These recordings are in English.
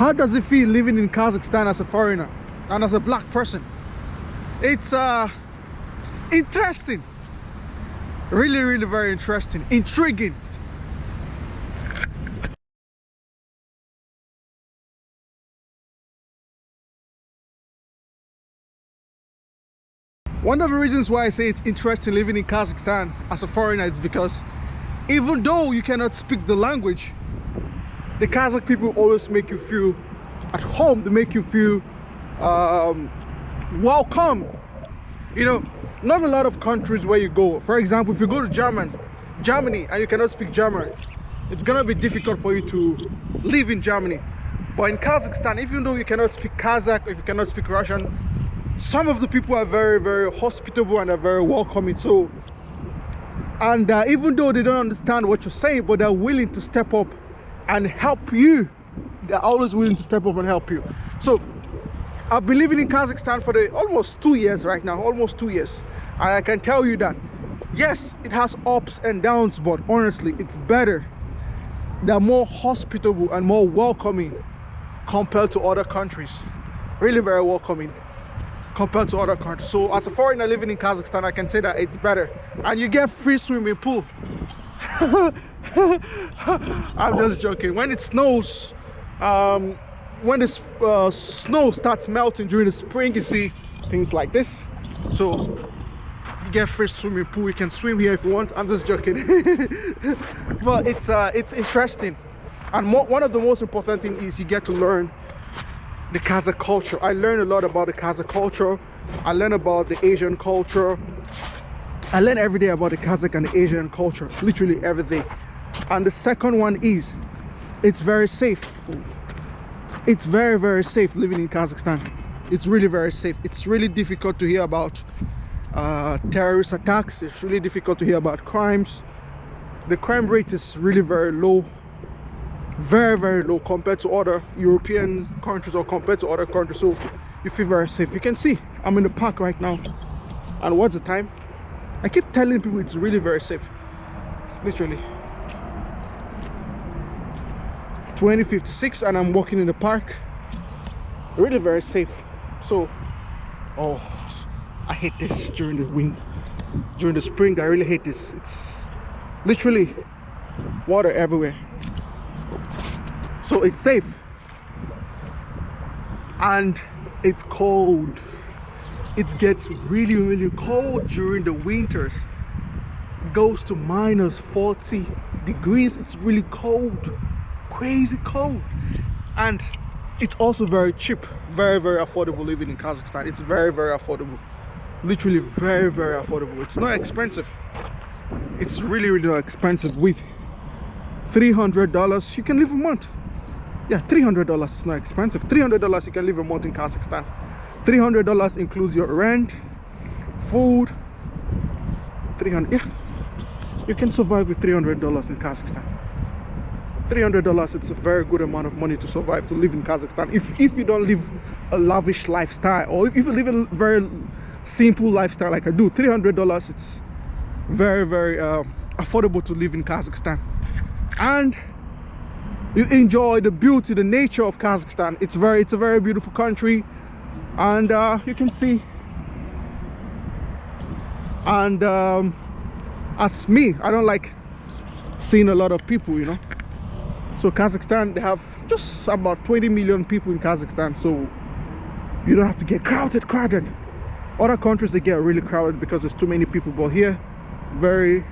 How does it feel living in Kazakhstan as a foreigner and as a black person? It's interesting, really very interesting, intriguing. One of the reasons why I say it's interesting living in Kazakhstan as a foreigner is because even though you cannot speak the language, the Kazakh people always make you feel at home. They make you feel welcome. You know, not a lot of countries where you go. For example, if you go to Germany and you cannot speak German, it's gonna be difficult for you to live in Germany. But in Kazakhstan, even though you cannot speak Kazakh, if you cannot speak Russian, some of the people are very hospitable and are very welcoming. So, and even though they don't understand what you're saying, but they're willing to step up and help you. They're always willing to step up and help you. So I've been living in Kazakhstan for almost 2 years right now, almost 2 years, and I can tell you that yes, it has ups and downs, but honestly it's better. They're more hospitable and more welcoming compared to other countries. Really very welcoming compared to other countries. So as a foreigner living in Kazakhstan, I can say that it's better. And you get free swimming pool. I'm just joking. When it snows, when the snow starts melting during the spring, you see things like this. So you get free swimming pool. You can swim here if you want. I'm just joking. But it's interesting. And one of the most important things is you get to learn the Kazakh culture. I learned a lot about the Kazakh culture. I learned about the Asian culture. I learn every day about the Kazakh and the Asian culture, literally every day. And the second one is, it's very safe. It's very safe living in Kazakhstan. It's really very safe. It's really difficult to hear about terrorist attacks. It's really difficult to hear about crimes. The crime rate is really very low. Very low compared to other European countries or compared to other countries. So you feel very safe. You can see I'm in the park right now, and what's the time? I keep telling people it's really very safe. It's literally 20:56 and I'm walking in the park. Really very safe. So oh, I hate this during the wind, during the spring. I really hate this. It's literally water everywhere. So it's safe and it's cold. It gets really cold during the winters. It goes to -40 degrees. It's really cold, crazy cold. And it's also very cheap, very affordable living in Kazakhstan. It's very affordable, literally very affordable. It's not expensive. It's really not expensive. With $300 you can live a month. Yeah, $300 is not expensive. $300 you can live a month in Kazakhstan. $300 includes your rent, food. 300, yeah, you can survive with $300 in Kazakhstan. $300, it's a very good amount of money to survive, to live in Kazakhstan. If you don't live a lavish lifestyle, or if you live a very simple lifestyle like I do, $300 it's very affordable to live in Kazakhstan. And you enjoy the beauty, the nature of Kazakhstan. It's a very beautiful country, and you can see. And as me, I don't like seeing a lot of people, you know. So Kazakhstan, they have just about 20 million people in Kazakhstan, so you don't have to get crowded. Other countries, they get really crowded because there's too many people, but here very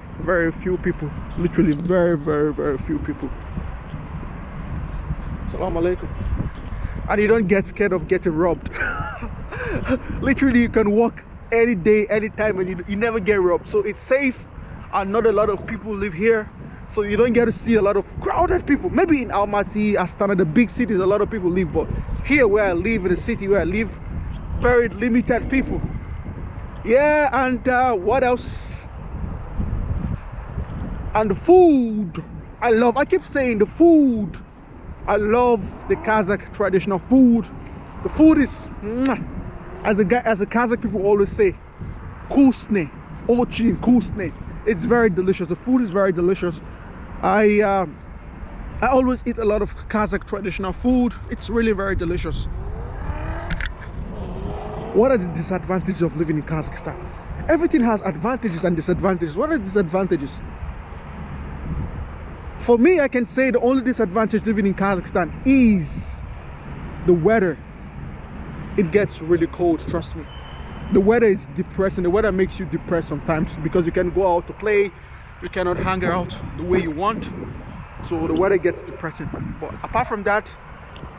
few people, literally very few people. Assalamu alaikum. And you don't get scared of getting robbed. Literally you can walk any day, anytime, and you never get robbed. So it's safe, and not a lot of people live here, so you don't get to see a lot of crowded people. Maybe in Almaty, Astana, the big cities, a lot of people live, but here where I live, in the city where I live, very limited people. Yeah. And what else? And the food, I keep saying the food. I love the Kazakh traditional food. The food is, as the Kazakh people always say, вкусный, очень вкусный. It's very delicious. The food is very delicious. I always eat a lot of Kazakh traditional food. It's really very delicious. What are the disadvantages of living in Kazakhstan? Everything has advantages and disadvantages. What are the disadvantages? For me, I can say the only disadvantage living in Kazakhstan is the weather. It gets really cold, trust me. The weather is depressing. The weather makes you depressed sometimes because you can go out to play, you cannot hang out the way you want. So the weather gets depressing. But apart from that,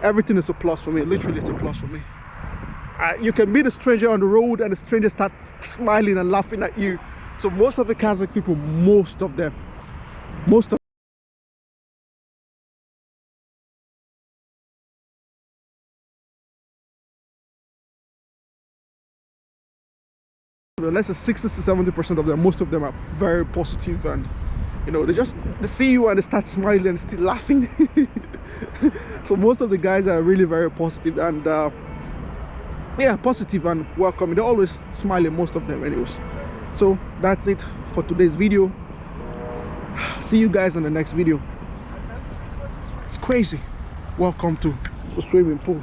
everything is a plus for me. Literally, it's a plus for me. You can meet a stranger on the road and the stranger start smiling and laughing at you. So most of the Kazakh people, most of them, let's say 60 to 70% of them, most of them are very positive, and you know, they see you and they start smiling and still laughing. So most of the guys are really very positive and yeah, positive and welcoming. They're always smiling, most of them anyways. So that's it for today's video. See you guys in the next video. It's crazy. Welcome to the swimming pool.